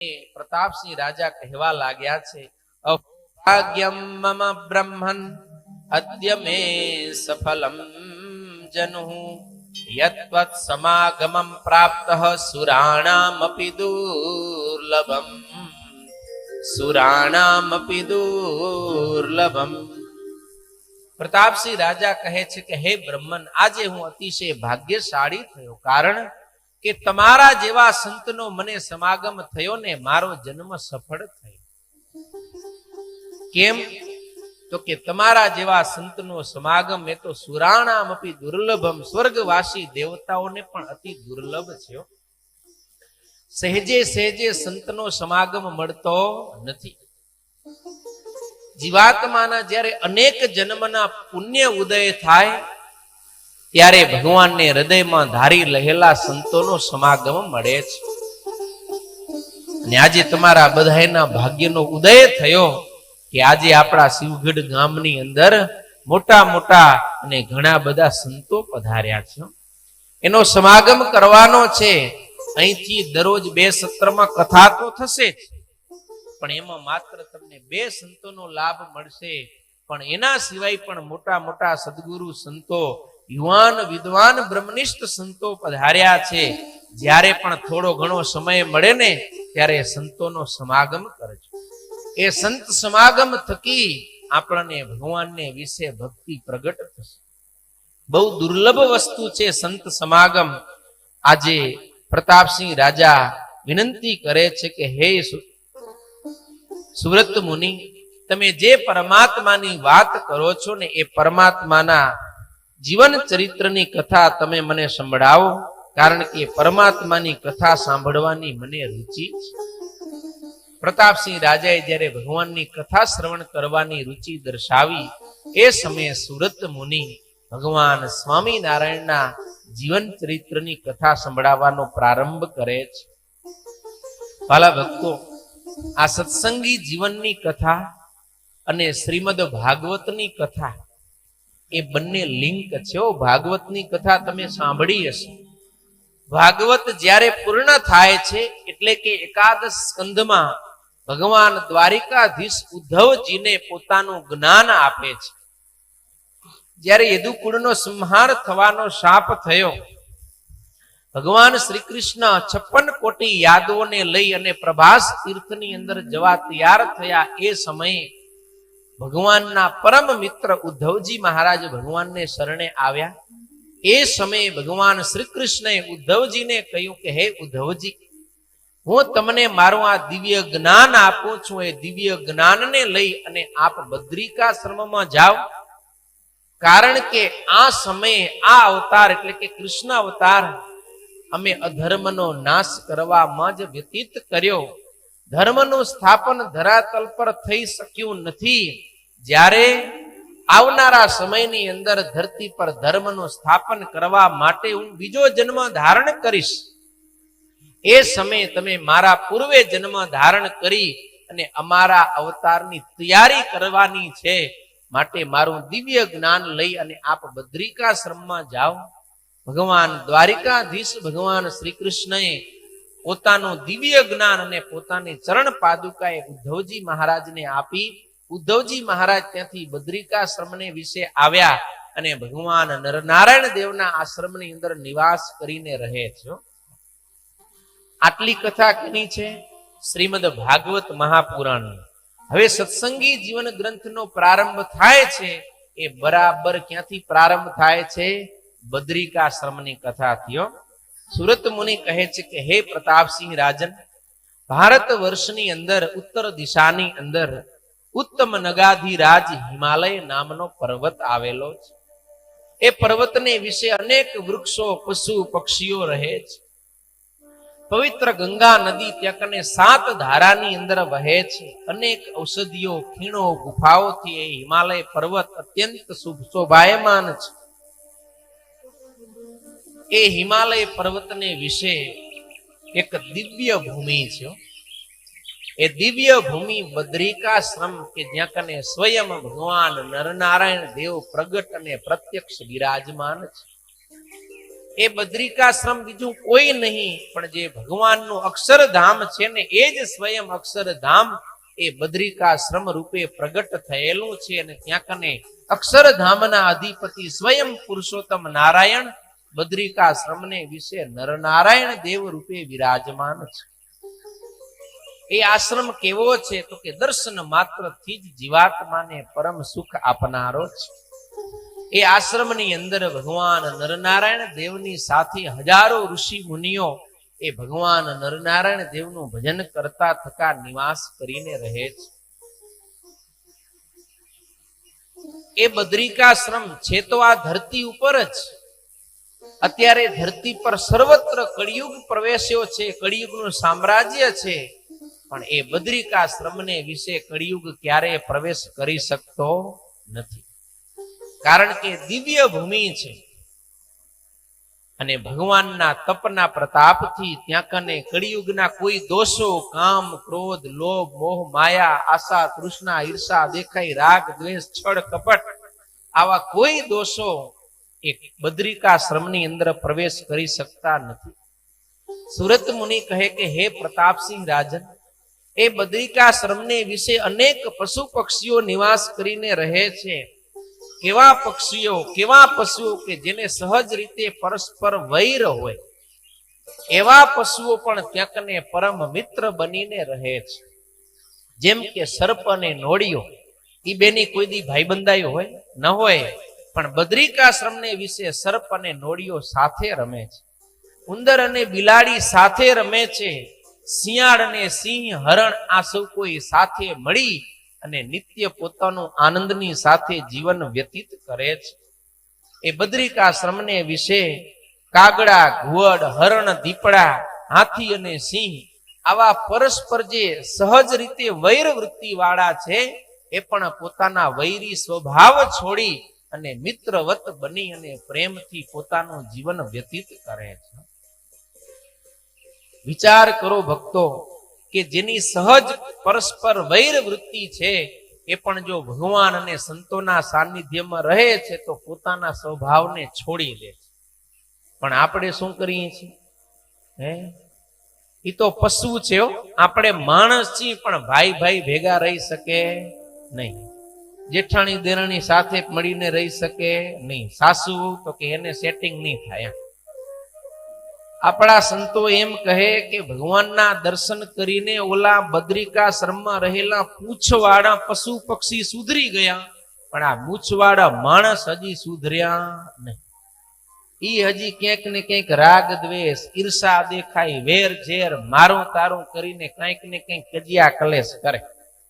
પ્રતાપસિંહ રાજા કહેવા લાગ્યા છે, અભાગ્યમ મમ બ્રહ્મન અદ્ય મે સફલમ જનુઃ યત્વત સમાગમં પ્રાપ્તઃ સુરાણામપી દુર્લભમ સુરાણામપી દુર્લભમ. પ્રતાપસિંહ રાજા કહે છે કે હે બ્રહ્મન, આજે હું અતિશય ભાગ્યશાળી થયો, કારણ કે તમારા જેવા સંતનો મને સમાગમ થયો ને મારો જન્મ સફળ થયો. કેમ? તો કે તમારા જેવા સંતનો સમાગમ એ તો સુરાણામપી દુર્લભમ, સ્વર્ગવાસી દેવતાઓને પણ અતિ દુર્લભ છે. સહેજે સહેજે સંતનો સમાગમ મળતો નથી. જીવાત્માના જ્યારે અનેક જન્મના પુણ્ય ઉદય થાય ત્યારે ભગવાનને હૃદયમાં ધારી રહેલા સંતોનો સમાગમ મળે છે. અને આજે તમારા બધાના ભાગ્યનો ઉદય થયો કે આજે આપણા શિવગઢ ગામની અંદર મોટા મોટા અને ઘણા બધા સંતો પધાર્યા છે. એનો સમાગમ કરવાનો છે. અહીંથી દરરોજ 2 સત્રમાં કથા તો થશે જ, પણ એમાં માત્ર તમને 2 સંતોનો લાભ મળશે. પણ એના સિવાય પણ મોટા મોટા સદગુરુ સંતો, યુવાન વિદ્વાન બ્રહ્મનિષ્ઠ સંતો પધાર્યા છે. જ્યારે પણ થોડો ઘણો સમય મળે ને ત્યારે સંતોનો સમાગમ કરજો. એ સંત સમાગમ થકી આપણને ભગવાનને વિશે ભક્તિ પ્રગટ થશે. બહુ દુર્લભ વસ્તુ છે સંત સમાગમ. આજે પ્રતાપસિંહ રાજા વિનંતી કરે છે કે હે સુવ્રત મુનિ, તમે જે પરમાત્માની વાત કરો છો ને એ પરમાત્માના જીવન ચરિત્રની કથા તમે મને સંભળાવો, કારણ કે પરમાત્માની કથા સાંભળવાની મને રુચિ છે. પ્રતાપસિંહ રાજાએ જ્યારે ભગવાનની કથા શ્રવણ કરવાની રુચિ દર્શાવી એ સમયે સુરત મુનિ ભગવાન સ્વામિનારાયણના જીવન ચરિત્રની કથા સંભળાવવાનો પ્રારંભ કરે છે. વાલા ભક્તો, આ સત્સંગી જીવનની કથા અને શ્રીમદ ભાગવતની કથા એ બંને લિંક છે. ભાગવતની કથા તમે સાંભળી હશે. ભાગવત જ્યારે પૂર્ણ થાય છે એટલે કે એકાદશ સ્કંધમાં ભગવાન દ્વારિકાધીશ ઉદ્ધવજીને પોતાનું જ્ઞાન આપે છે. જ્યારે યદુકુળનો સંહાર થવાનો શાપ થયો, ભગવાન શ્રી કૃષ્ણ 56 કોટી યાદવોને લઈ અને પ્રભાસ તીર્થની અંદર જવા તૈયાર થયા. એ સમયે ભગવાનના પરમ મિત્ર ઉદ્ધવજી મહારાજ ભગવાનને શરણે આવ્યા. એ સમયે ભગવાન શ્રી કૃષ્ણએ ઉદ્ધવજીને કહ્યું કે હે ઉદ્ધવજી, હું તમને મારું આ દિવ્ય જ્ઞાન આપું છું. એ દિવ્ય જ્ઞાનને લઈ અને આપ બદ્રિકાશ્રમમાં જાઓ, કારણ કે આ સમયે આ અવતાર એટલે કે કૃષ્ણ અવતાર અમે અધર્મનો નાશ કરવામાં જ વ્યતીત કર્યો. ધર્મનું સ્થાપન ધરાતલ પર થઈ શક્યું નથી. જ્યારે આવનારા સમયની અંદર ધરતી પર ધર્મનું સ્થાપન કરવા માટે હું બીજો જન્મ ધારણ કરીશ. એ સમયે તમે મારા પૂર્વે જન્મ ધારણ કરી અને અમારા અવતારની તૈયારી કરવાની છે. માટે મારું દિવ્ય જ્ઞાન લઈ અને આપ બદ્રિકાશ્રમમાં જાઓ. ભગવાન દ્વારિકાધીશ ભગવાન શ્રી કૃષ્ણએ પોતાનું દિવ્ય જ્ઞાન અને પોતાની ચરણ પાદુકાએ ઉદ્ધવજી મહારાજને આપી. ઉદ્ધવજી મહારાજ ત્યાંથી બદ્રિકાશ્રમને વિશે આવ્યા અને ભગવાન નરનારાયણ દેવના આશ્રમની અંદર નિવાસ કરીને રહે છે. આટલી કથા કેની છે? શ્રીમદ ભાગવત મહાપુરાણની. હવે સત્સંગી જીવન ગ્રંથનો પ્રારંભ થાય છે એ બરાબર ક્યાંથી પ્રારંભ થાય છે? બદ્રિકાશ્રમની કથાથી. સુરત મુનિ કહે છે કે હે પ્રતાપસિંહ રાજન, ભારત વર્ષની અંદર ઉત્તર દિશાની અંદર ઉત્તમ નગાધિરાજ હિમાલય નામનો પર્વત આવેલો છે. એ પર્વતને વિશે અનેક વૃક્ષો, પશુ પક્ષીઓ રહે છે. પવિત્ર ગંગા નદી ત્યાં કને 7 ધારાની અંદર વહે છે. અનેક ઔષધિઓ, ખીણો, ગુફાઓથી એ હિમાલય પર્વત અત્યંત શોભાયમાન છે. એ હિમાલય પર્વતને વિશે એક દિવ્ય ભૂમિ છે. એ દિવ્ય ભૂમિ બદ્રિકાશ્રમ કે જ્યાં કને સ્વયં ભગવાન નરનારાયણ દેવ પ્રગટ અને પ્રત્યક્ષ બિરાજમાન છે. એ બદ્રિકાશ્રમ બીજું કોઈ નહીં પણ જે ભગવાનનું અક્ષરધામ છે ને એ જ સ્વયં અક્ષરધામ એ બદ્રિકાશ્રમ રૂપે પ્રગટ થયેલું છે. અને ત્યાં કને અક્ષરધામના અધિપતિ સ્વયં પુરુષોત્તમ નારાયણ બદ્રિકાશ્રમને વિશે નરનારાયણ દેવ રૂપે વિરાજમાન છે. એ આશ્રમ કેવો છે તો કે દર્શન માત્રથી જ જીવાત્માને પરમ સુખ આપનારો છે. એ આશ્રમની અંદર ભગવાન નરનારાયણ દેવની સાથે હજારો ઋષિ મુનિઓ એ ભગવાન નરનારાયણ દેવનું ભજન કરતા થકા નિવાસ કરીને રહે છે. એ બદ્રિકાશ્રમ છે તો આ ધરતી ઉપર જ. અત્યારે ધરતી પર સર્વત્ર કળિયુગ પ્રવેશ્યો છે, કળિયુગનું સામ્રાજ્ય છે, પણ એ બદ્રિકાશ્રમને વિશે કળિયુગ ક્યારે પ્રવેશ કરી શકતો નથી. કારણ કે દિવ્ય ભૂમિ છે અને ભગવાનના તપના પ્રતાપથી ત્યાં કને કળિયુગના કોઈ દોષો કામ ક્રોધ લોભ મોહ માયા આશા તૃષ્ણા ઈર્ષા દેખાઈ રાગ દ્વેષ છળ કપટ આવા કોઈ દોષો એ બદ્રિકાશ્રમની અંદર પ્રવેશ કરી શકતા નથી. સુરત મુનિ કહે કે હે પ્રતાપસિંહ રાજન, એ બદ્રિકાશ્રમને વિશે અનેક પશુ પક્ષીઓ નિવાસ કરીને રહે છે. કેવા પક્ષીઓ કેવા પશુઓ કે જેને સહજ રીતે પરસ્પર વૈર હોય એવા પશુઓ પણ ત્યાં કને પરમ મિત્ર બનીને રહે છે. જેમ કે સર્પ અને નોળિયો એ બેની કોઈ દી ભાઈબંધાઈ હોય ન હોય, પણ બદ્રિકાશ્રમને વિશે સર્પ અને નોળિયો સાથે રમે છે. ઉંદર અને બિલાડી સાથે રમે છે. શિયાળ અને સિંહ હરણ આ સૌ કોઈ સાથે મળી અને નિત્ય પોતાનું આનંદની સાથે જીવન વ્યતીત કરે છે. એ બદ્રિકાશ્રમને વિશે કાગડા ઘુવડ હરણ દીપડા હાથી અને સિંહ આવા પરસ્પર જે સહજ રીતે વૈર વૃત્તિ વાળા છે એ પણ પોતાના વૈરી સ્વભાવ છોડી અને મિત્રવત બની અને પ્રેમથી પોતાનું જીવન વ્યતીત કરે છે. વિચાર કરો ભક્તો કે જેની સહજ પરસ્પર વૈર વૃત્તિ છે એ પણ જો ભગવાન અને સંતોના સાનિધ્યમાં રહે છે તો પોતાના સ્વભાવને છોડી દે છે. પણ આપણે શું કરીએ છીએ? એ તો પશુ છે. આપણે માણસ છીએ પણ ભાઈ ભાઈ ભેગા રહી શકે નહીં. જેઠાણી દેરાણી સાથે મળીને રહી શકે નહીં. સાસુ તો કે એને સેટિંગ નહીં થાય. આપણા સંતો એમ કહે કે ભગવાનના દર્શન કરીને ઓલા બદ્રિકાશ્રમમાં રહેલા પૂંછવાળા પશુ પક્ષી સુધરી ગયા, પણ આ મૂછવાળા માણસ હજી સુધર્યા નહીં. ઈ હજી ક્યાંક ને ક્યાંક રાગ દ્વેષ ઈર્ષા દેખાય વેર ઝેર મારું તારું કરીને કંઈક ને કંઈક કજિયા કલેશ કરે.